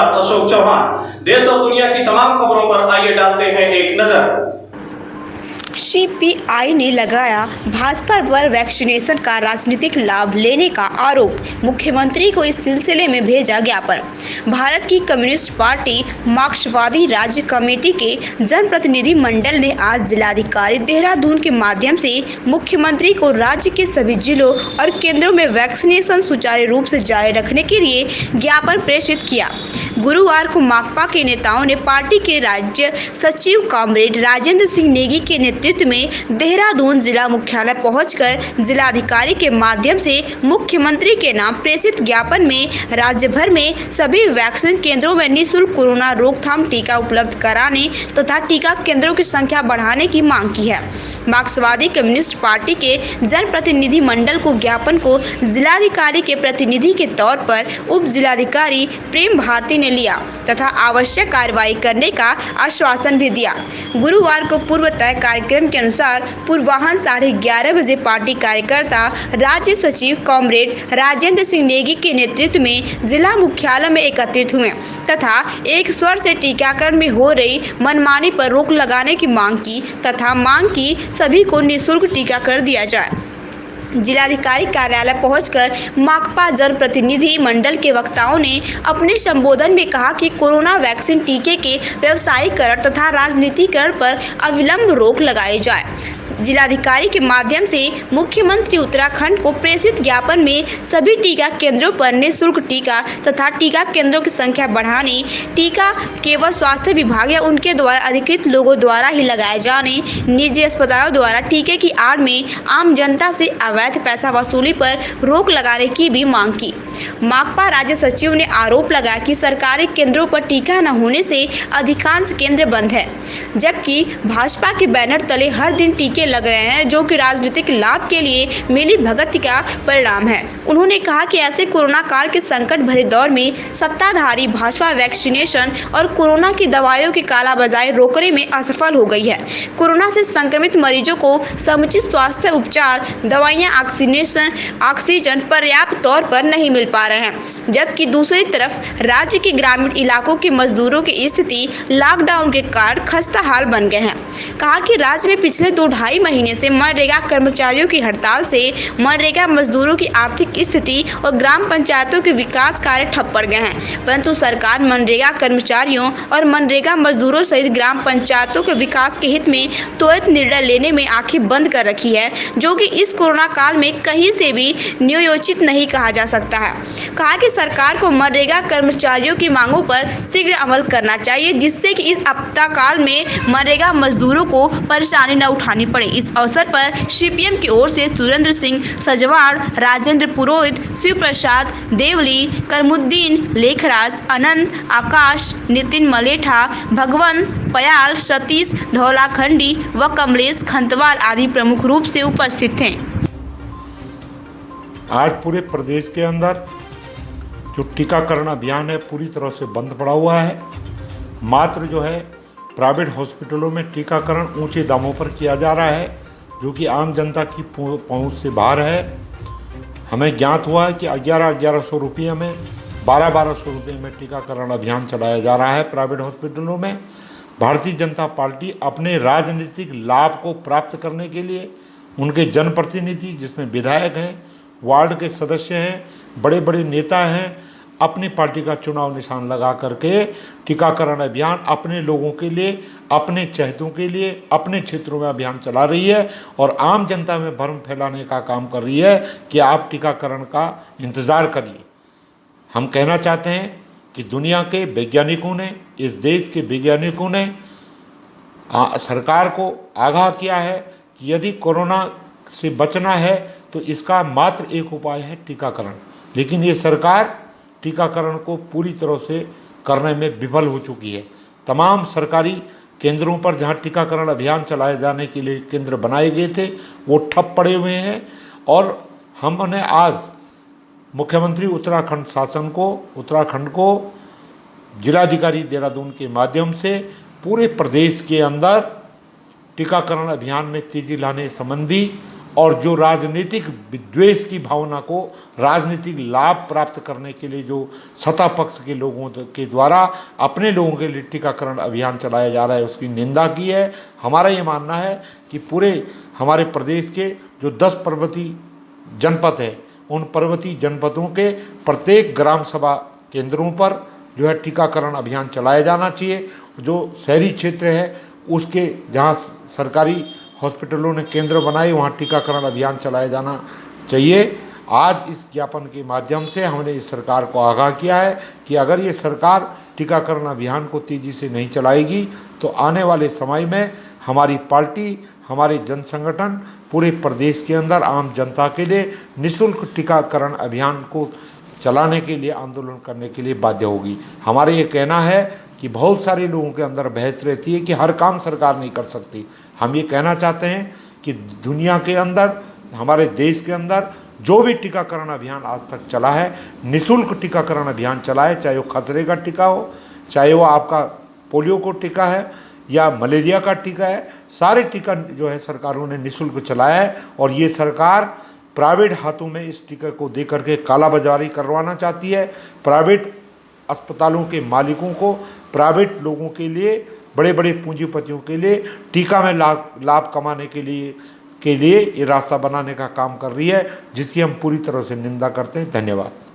साथ अशोक चौहान। देश और दुनिया की तमाम खबरों पर आइए डालते हैं एक नजर। सीपीआई ने लगाया भाजपा पर वैक्सीनेशन का राजनीतिक लाभ लेने का आरोप, मुख्यमंत्री को इस सिलसिले में भेजा ज्ञापन। भारत की कम्युनिस्ट पार्टी मार्क्सवादी राज्य कमेटी के जनप्रतिनिधि मंडल ने आज जिलाधिकारी देहरादून के माध्यम से मुख्यमंत्री को राज्य के सभी जिलों और केंद्रों में वैक्सीनेशन सुचारू रूप से जारी रखने के लिए ज्ञापन प्रेषित किया। गुरुवार को माकपा के नेताओं ने पार्टी के राज्य सचिव कॉमरेड राजेंद्र सिंह नेगी के नेतृत्व में देहरादून जिला मुख्यालय पहुंचकर जिलाधिकारी के माध्यम से मुख्यमंत्री के नाम प्रेषित ज्ञापन में राज्य भर में सभी वैक्सीन केंद्रों में निःशुल्क कोरोना रोकथाम टीका उपलब्ध कराने तथा टीका केंद्रों की संख्या बढ़ाने की मांग की है। मार्क्सवादी कम्युनिस्ट पार्टी के जनप्रतिनिधि मंडल को ज्ञापन को जिलाधिकारी के प्रतिनिधि के तौर पर उप जिलाधिकारी प्रेम भारती ने लिया तथा आवश्यक कार्रवाई करने का आश्वासन भी दिया। गुरुवार को पूर्व तय कार्यक्रम के अनुसार पूर्वाह्न 11:30 बजे पार्टी कार्यकर्ता राज्य सचिव कॉमरेड राजेंद्र सिंह नेगी के नेतृत्व में जिला मुख्यालय में एकत्रित हुए तथा एक स्वर से टीकाकरण में हो रही मनमानी पर रोक लगाने की मांग की तथा मांग की सभी को निःशुल्क टीकाकरण दिया जाए। जिलाधिकारी कार्यालय पहुंचकर माकपा जनप्रतिनिधि मंडल के वक्ताओं ने अपने संबोधन में कहा कि कोरोना वैक्सीन टीके के व्यवसायीकरण तथा राजनीतिकरण पर अविलंब रोक लगाई जाए। जिलाधिकारी के माध्यम से मुख्यमंत्री उत्तराखंड को प्रेषित ज्ञापन में सभी टीका केंद्रों पर निःशुल्क टीका तथा टीका केंद्रों की संख्या बढ़ाने, टीका केवल स्वास्थ्य विभाग या उनके द्वारा अधिकृत लोगों द्वारा ही लगाए जाने, निजी अस्पतालों द्वारा टीके की आड़ में आम जनता से अवैध पैसा वसूली पर रोक लगाने की भी मांग की। माकपा राज्य सचिव ने आरोप लगाया कि सरकारी केंद्रों पर टीका न होने से अधिकांश केंद्र बंद है, जबकि भाजपा के बैनर तले हर दिन टीके लग रहे हैं, जो कि राजनीतिक लाभ के लिए मिली भगत का परिणाम है। उन्होंने कहा कि ऐसे कोरोना काल के संकट भरे दौर में सत्ताधारी भाजपा वैक्सीनेशन और कोरोना की दवाइयों की कालाबाजारी रोकने में असफल हो गई है। कोरोना से संक्रमित मरीजों को समुचित स्वास्थ्य उपचार, दवाइयां, ऑक्सीजन पर्याप्त तौर पर नहीं मिल पा रहे हैं, जबकि दूसरी तरफ राज्य के ग्रामीण इलाकों के मजदूरों की स्थिति लॉकडाउन के कारण खस्ताहाल बन गए हैं। कहा कि राज्य में पिछले 2-2.5 महीने से मनरेगा कर्मचारियों की हड़ताल से मनरेगा मजदूरों की आर्थिक स्थिति और ग्राम पंचायतों के विकास कार्य ठप पड़ गए हैं, परंतु सरकार मनरेगा कर्मचारियों और मनरेगा मजदूरों सहित ग्राम पंचायतों के विकास के हित में त्वरित निर्णय लेने में आंखें बंद कर रखी है, जो कि इस कोरोना काल में कहीं से भी न्यायोचित नहीं कहा जा सकता है। कहा कि सरकार को मनरेगा कर्मचारियों की मांगों पर शीघ्र अमल करना चाहिए, जिससे कि इस आपदा काल में मनरेगा मजदूरों को परेशानी न उठानी पड़े। इस अवसर पर सीपीएम की ओर से सुरेंद्र सिंह सजवाड़, राजेंद्र पुरोहित, शिव प्रसाद देवली, करमुद्दीन लेखराज, अनंत, आकाश, नितिन मलेठा, भगवंत पयाल, सतीश धौलाखंडी व कमलेश खंतवाल आदि प्रमुख रूप से उपस्थित थे। आज पूरे प्रदेश के अंदर जो टीकाकरण अभियान है पूरी तरह से बंद पड़ा हुआ है। मात्र जो है प्राइवेट हॉस्पिटलों में टीकाकरण ऊंचे दामों पर किया जा रहा है, जो कि आम जनता की पहुंच से बाहर है। हमें ज्ञात हुआ है कि 1100 रुपये में 1200 रुपये में टीकाकरण अभियान चलाया जा रहा है प्राइवेट हॉस्पिटलों में। भारतीय जनता पार्टी अपने राजनीतिक लाभ को प्राप्त करने के लिए उनके जनप्रतिनिधि, जिसमें विधायक हैं, वार्ड के सदस्य हैं, बड़े बड़े नेता हैं, अपनी पार्टी का चुनाव निशान लगा करके टीकाकरण अभियान अपने लोगों के लिए, अपने चहेतों के लिए, अपने क्षेत्रों में अभियान चला रही है और आम जनता में भ्रम फैलाने का काम कर रही है कि आप टीकाकरण का इंतज़ार करिए। हम कहना चाहते हैं कि दुनिया के वैज्ञानिकों ने, इस देश के वैज्ञानिकों ने सरकार को आगाह किया है कि यदि कोरोना से बचना है तो इसका मात्र एक उपाय है टीकाकरण, लेकिन ये सरकार टीकाकरण को पूरी तरह से करने में विफल हो चुकी है। तमाम सरकारी केंद्रों पर जहां टीकाकरण अभियान चलाए जाने के लिए केंद्र बनाए गए थे वो ठप पड़े हुए हैं और हमने आज मुख्यमंत्री उत्तराखंड को जिलाधिकारी देहरादून के माध्यम से पूरे प्रदेश के अंदर टीकाकरण अभियान में तेजी लाने संबंधी और जो राजनीतिक विद्वेष की भावना को राजनीतिक लाभ प्राप्त करने के लिए जो सत्ता पक्ष के लोगों के द्वारा अपने लोगों के लिए टीकाकरण अभियान चलाया जा रहा है, उसकी निंदा की है। हमारा ये मानना है कि पूरे हमारे प्रदेश के जो 10 पर्वतीय जनपद है, उन पर्वतीय जनपदों के प्रत्येक ग्राम सभा केंद्रों पर जो है टीकाकरण अभियान चलाया जाना चाहिए। जो शहरी क्षेत्र है उसके जहाँ सरकारी हॉस्पिटलों ने केंद्र बनाए वहाँ टीकाकरण अभियान चलाया जाना चाहिए। आज इस ज्ञापन के माध्यम से हमने इस सरकार को आगाह किया है कि अगर ये सरकार टीकाकरण अभियान को तेज़ी से नहीं चलाएगी तो आने वाले समय में हमारी पार्टी, हमारे जन संगठन पूरे प्रदेश के अंदर आम जनता के लिए निःशुल्क टीकाकरण अभियान को चलाने के लिए, आंदोलन करने के लिए बाध्य होगी। हमारा ये कहना है कि बहुत सारे लोगों के अंदर बहस रहती है कि हर काम सरकार नहीं कर सकती। हम ये कहना चाहते हैं कि दुनिया के अंदर, हमारे देश के अंदर जो भी टीकाकरण अभियान आज तक चला है, निःशुल्क टीकाकरण अभियान चला है, चाहे वो खसरे का टीका हो, चाहे वो आपका पोलियो को टीका है या मलेरिया का टीका है, सारे टीका जो है सरकारों ने निःशुल्क चलाया है। और ये सरकार प्राइवेट हाथों में इस टीके को दे करके कालाबाजारी करवाना चाहती है। प्राइवेट अस्पतालों के मालिकों को, प्राइवेट लोगों के लिए, बड़े बड़े पूंजीपतियों के लिए टीका में लाभ कमाने के लिए ये रास्ता बनाने का काम कर रही है, जिसकी हम पूरी तरह से निंदा करते हैं। धन्यवाद।